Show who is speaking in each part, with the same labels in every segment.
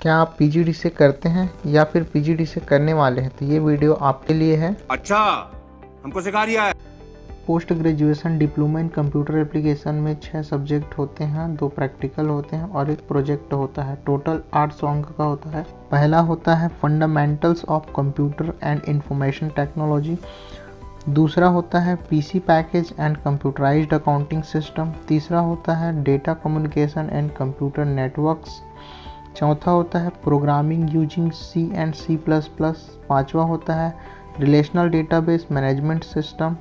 Speaker 1: क्या आप पीजीडीसीए करते हैं या फिर पीजीडीसीए करने वाले हैं तो ये वीडियो आपके लिए है।
Speaker 2: अच्छा, हमको सिखा रिया है।
Speaker 1: Post graduation diploma in computer application में 6 सब्जेक्ट होते हैं, 2 प्रैक्टिकल होते हैं और एक प्रोजेक्ट होता है। टोटल 800 अंक का होता है। पहला होता है fundamentals of computer and information technology. दूसरा होता है PC package and computerized accounting system. तीसरा होता है data communication and computer networks. चौथा होता है programming using C and C plus plus. पाँचवा होता है रिलेशनल डेटाबेस मैनेजमेंट सिस्टम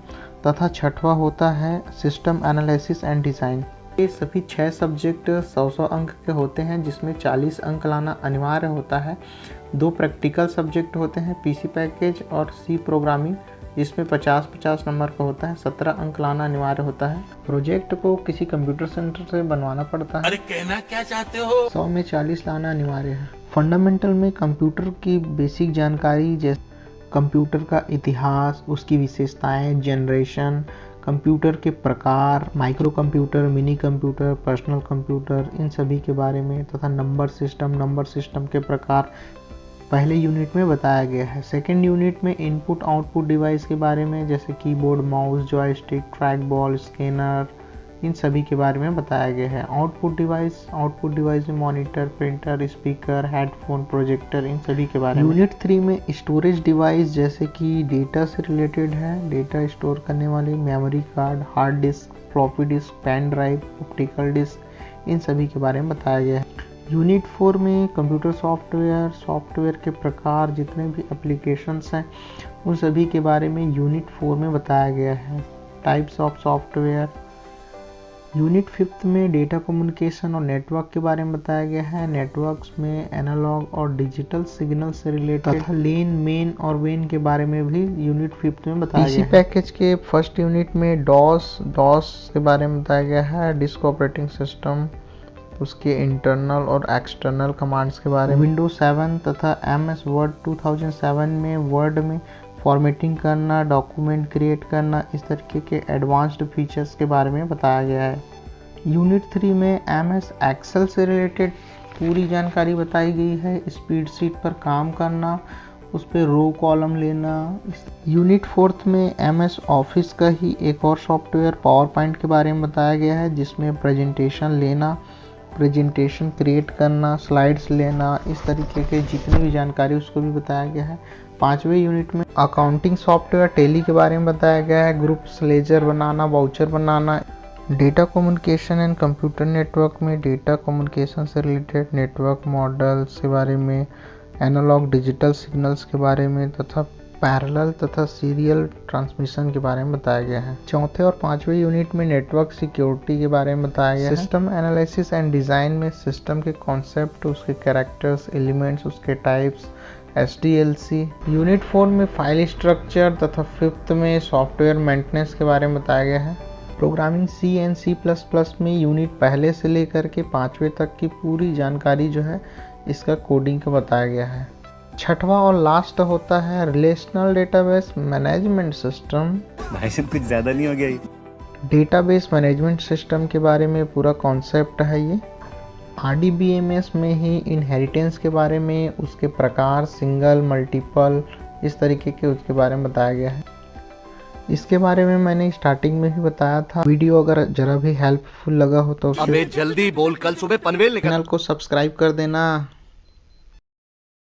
Speaker 1: तथा छठवा होता है सिस्टम एनालिसिस एंड डिज़ाइन। ये सभी 6 सब्जेक्ट 100 अंक के होते हैं, जिसमें 40 अंक लाना अनिवार्य होता है। 2 प्रैक्टिकल सब्जेक्ट होते हैं, पीसी पैकेज और सी प्रोग्रामिंग, जिसमें 50-50 नंबर का होता है। 17 अंक लाना अनिवार्य होता है। प्रोजेक्ट को किसी कंप्यूटर सेंटर से बनवाना पड़ता है।
Speaker 2: अरे कहना क्या चाहते हो?
Speaker 1: 100 में 40 लाना अनिवार्य है। फंडामेंटल में कंप्यूटर की बेसिक जानकारी, जैसे कंप्यूटर का इतिहास, उसकी विशेषताएं, जनरेशन, कंप्यूटर के प्रकार, micro computer, mini computer, personal computer, इन सभी के बारे में, तथा नंबर सिस्टम के प्रकार पहले यूनिट में बताया गया है। सेकेंड यूनिट में इनपुट आउटपुट डिवाइस के बारे में, जैसे keyboard, mouse, joystick, track ball, scanner, इन सभी के बारे में बताया गया है। आउटपुट डिवाइस में monitor, printer, speaker, headphone, projector, इन सभी के बारे में। यूनिट 3 में स्टोरेज डिवाइस, जैसे कि डेटा से रिलेटेड है, डेटा स्टोर करने वाले memory card, hard disk, floppy disk, pen drive, optical disk, इन सभी के बारे में बताया गया है। यूनिट 4 में कंप्यूटर सॉफ्टवेयर के प्रकार, जितने भी एप्लीकेशंस हैं उन सभी के बारे में यूनिट 4 में बताया गया है। Types of software. यूनिट 5 में डेटा कम्युनिकेशन और नेटवर्क के बारे में बताया गया है। नेटवर्क्स में एनालॉग और डिजिटल सिग्नल से रिलेटेड तथा लेन, मेन और वेन के बारे में भी यूनिट 5 में बताया गया है। पीसी पैकेज के फर्स्ट यूनिट में डॉस के बारे में बताया गया है, डिस्क ऑपरेटिंग सिस्टम, उसके इंटरनल और एक्सटर्नल कमांड्स के बारे में। विंडोज 7 तथा एमएस वर्ड 2007 में वर्ड में फॉर्मेटिंग करना, डॉक्यूमेंट क्रिएट करना, इस तरीके के एडवांस्ड फीचर्स के बारे में बताया गया है। यूनिट 3 में एमएस एक्सेल से रिलेटेड पूरी जानकारी बताई गई है। स्प्रेड शीट पर काम करना, उस पर रो कॉलम लेना। यूनिट 4 में एमएस ऑफिस का ही एक और सॉफ्टवेयर पावर पॉइंट के बारे में बताया गया है, जिसमें प्रेजेंटेशन लेना, प्रेजेंटेशन क्रिएट करना, स्लाइड्स लेना, इस तरीके के जितनी भी जानकारी उसको भी बताया गया है। 5वें यूनिट में अकाउंटिंग सॉफ्टवेयर टैली के बारे में बताया गया है, ग्रुप्स, लेजर बनाना, वाउचर बनाना। Data communication and computer network में डेटा कम्युनिकेशन से रिलेटेड नेटवर्क मॉडल्स के बारे में, एनालॉग डिजिटल सिग्नल्स के बारे में तथा पैरेलल तथा सीरियल ट्रांसमिशन के बारे में बताया गया है। 4थे और 5वें यूनिट में नेटवर्क सिक्योरिटी के बारे में बताया गया है। सिस्टम एनालिसिस एंड डिज़ाइन में सिस्टम के कॉन्सेप्ट, उसके कैरेक्टर्स, एलिमेंट्स, उसके टाइप्स, SDLC। यूनिट 4 में फाइल स्ट्रक्चर तथा 5th में सॉफ्टवेयर मेंटेनेंस के बारे में बताया गया है। Programming C and C plus plus में यूनिट पहले से लेकर के 5वें तक की पूरी जानकारी जो है इसका कोडिंग का बताया गया है। 6वां और लास्ट होता है रिलेशनल डेटाबेस मैनेजमेंट सिस्टम।
Speaker 2: भाई साहब कुछ ज्यादा नहीं हो गया ये?
Speaker 1: डेटाबेस मैनेजमेंट सिस्टम के बारे में पूरा कॉन्सेप्ट है ये। RDBMS में ही इनहेरिटेंस के बारे में, उसके प्रकार, सिंगल, मल्टीपल, इस तरीके के उसके बारे में बताया गया है। इसके बारे में मैंने स्टार्टिंग में ही बताया था। वीडियो अगर जरा भी हेल्पफुल लगा हो तो
Speaker 2: अबे जल्दी बोल, कल सुबह पनवेल निकल।
Speaker 1: चैनल को सब्सक्राइब कर देना।